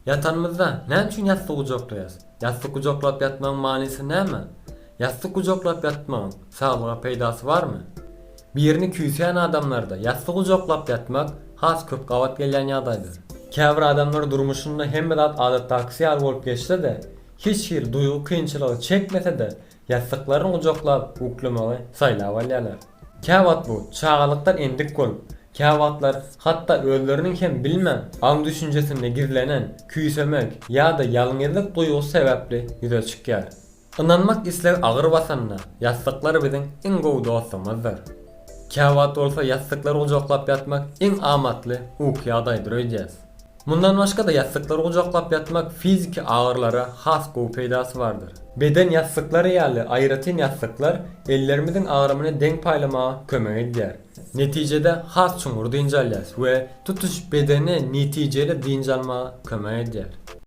Yatanımızda ne için yastık kucaklayız? Yastık kucaklap yatmanın manisi ne mi? Yastık kucaklap yatmanın sağlığa peydası var mı? Bir yerini küyseyen adamlarda yastık kucaklap yatmak has köp qavat gelen yadaydır. Käbir adamlar durmuşunda hem bir adat aksiyal bolup geçse de hiç bir duygu kıyınçılığı çekmese de yastıklarını kucaklap uklamalı saylap alyalar. Käbat bu çağalıktan endik bolup Käwatlar hatta öllerinin hem bilmem an düşüncesinde gizlenen küysemek ya da yalnızlık duygusu sebepli yüze çıkýar. Inanmak isler ağır basanna yastıklar bizim en gowy dostumuzdur. Käwat olsa yastıkları kucaklap yatmak en amatly ukýadaydyr öýdýäs. Bundan başka da yastıkları kucaklap yatmak fiziki ağırlara has gowy peydasy vardır. Beden yastıkları ýaly aýratyn yastıklar ellerimizin ağrımını denk paýlamaga kömek edýär. Neticede has çuňur diňjalýas we tutuş bedene neticeli diňjalmaga kömek edýär.